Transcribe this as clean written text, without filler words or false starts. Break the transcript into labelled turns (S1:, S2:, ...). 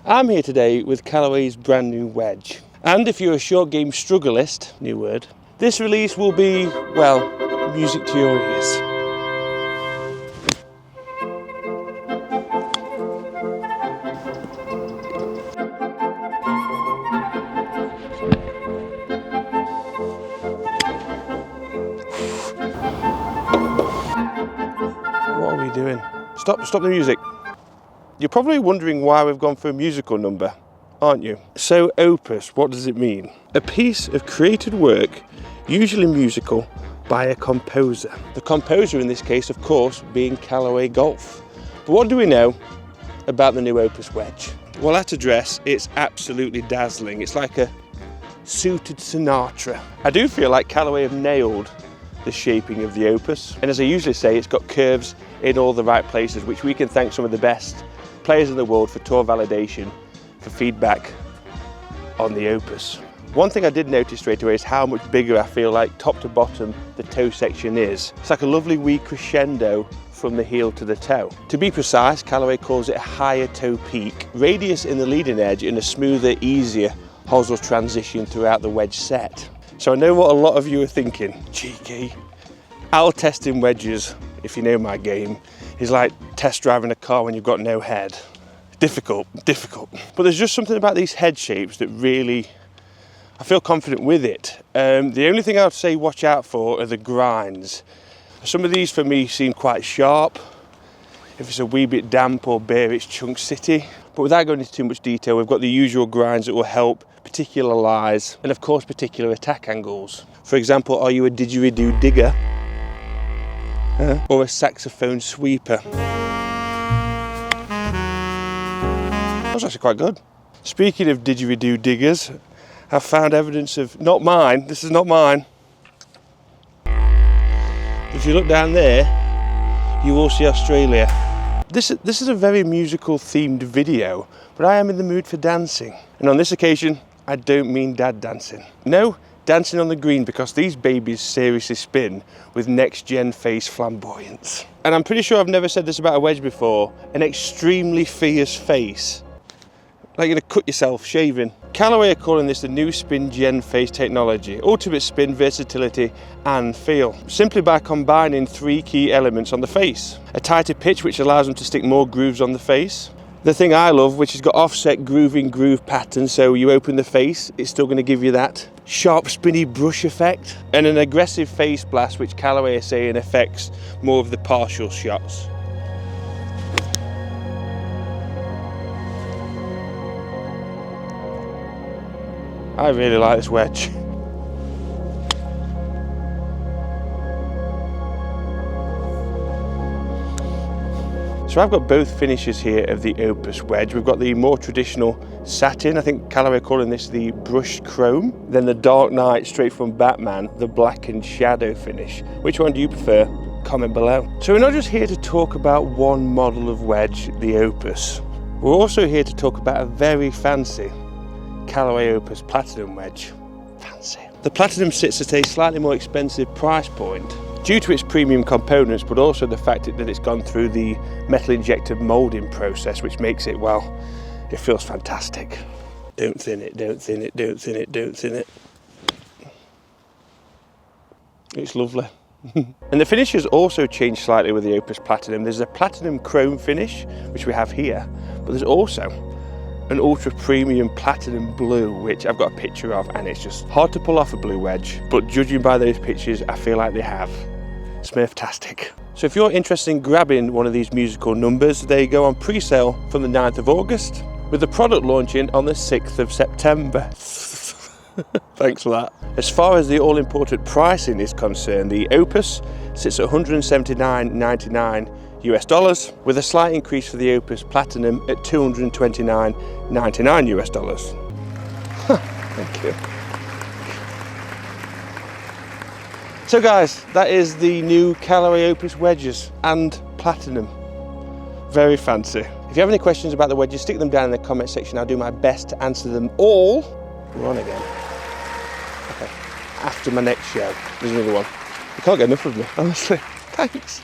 S1: I'm here today with Callaway's brand new wedge. And if you're a short game strugglist, new word, this release will be, well, music to your ears. What are we doing? Stop the music. You're probably wondering why we've gone for a musical number, aren't you? So opus, what does it mean? A piece of created work, usually musical, by a composer. The composer in this case, of course, being Callaway Golf. But what do we know about the new Opus Wedge? Well, at address, it's absolutely dazzling. It's like a suited Sinatra. I do feel like Callaway have nailed the shaping of the Opus. And as I usually say, it's got curves in all the right places, which we can thank some of the best players in the world for tour validation, for feedback on the Opus. One thing I did notice straight away is how much bigger I feel like top to bottom the toe section is. It's like a lovely wee crescendo from the heel to the toe. To be precise, Callaway calls it a higher toe peak, radius in the leading edge and a smoother, easier hosel transition throughout the wedge set. So I know what a lot of you are thinking, cheeky. Owl testing wedges, if you know my game, is like test driving a car when you've got no head. Difficult. But there's just something about these head shapes that really, I feel confident with it. The only thing I would say watch out for are the grinds. Some of these for me seem quite sharp. If it's a wee bit damp or bare, it's chunk city. But without going into too much detail, we've got the usual grinds that will help particularize and of course particular attack angles. For example, are you a didgeridoo digger? Or a saxophone sweeper? That was actually quite good. Speaking of didgeridoo diggers, I've found evidence of, not mine, this is not mine. If you look down there, you will see Australia. This is a very musical themed video, but I am in the mood for dancing. And on this occasion, I don't mean dad dancing. No, dancing on the green, because these babies seriously spin with NextGen Face flamboyance. And I'm pretty sure I've never said this about a wedge before, an extremely fierce face. Like you're gonna cut yourself shaving. Callaway are calling this the new Spin Gen Face technology, ultimate spin, versatility and feel, simply by combining three key elements on the face. A tighter pitch, which allows them to stick more grooves on the face. The thing I love, which has got offset groove pattern, so you open the face, it's still going to give you that sharp spinny brush effect. And an aggressive face blast, which Callaway are saying affects more of the partial shots. I really like this wedge. So I've got both finishes here of the Opus Wedge. We've got the more traditional satin, I think Callaway are calling this the brushed chrome. Then the Dark Knight, straight from Batman, the blackened shadow finish. Which one do you prefer? Comment below. So we're not just here to talk about one model of wedge, the Opus. We're also here to talk about a very fancy Callaway Opus Platinum Wedge. Fancy. The Platinum sits at a slightly more expensive price point due to its premium components, but also the fact that it's gone through the metal injected moulding process, which makes it, well, it feels fantastic. Don't thin it, don't thin it, don't thin it, don't thin it. It's lovely. And the finishes also changed slightly with the Opus Platinum. There's a platinum chrome finish, which we have here, but there's also an ultra premium platinum blue, which I've got a picture of, and it's just hard to pull off a blue wedge, but judging by those pictures, I feel like they have. Smurf-tastic. So if you're interested in grabbing one of these musical numbers, they go on pre-sale from the 9th of August, with the product launching on the 6th of September. Thanks for that. As far as the all-important pricing is concerned, the Opus sits at $179.99 US, with a slight increase for the Opus Platinum at $229.99 US. Thank you. So guys, that is the new Callaway Opus Wedges and Platinum. Very fancy. If you have any questions about the wedges, stick them down in the comment section. I'll do my best to answer them all. We're on again. Okay. After my next show, there's another one. You can't get enough of me, honestly. Thanks.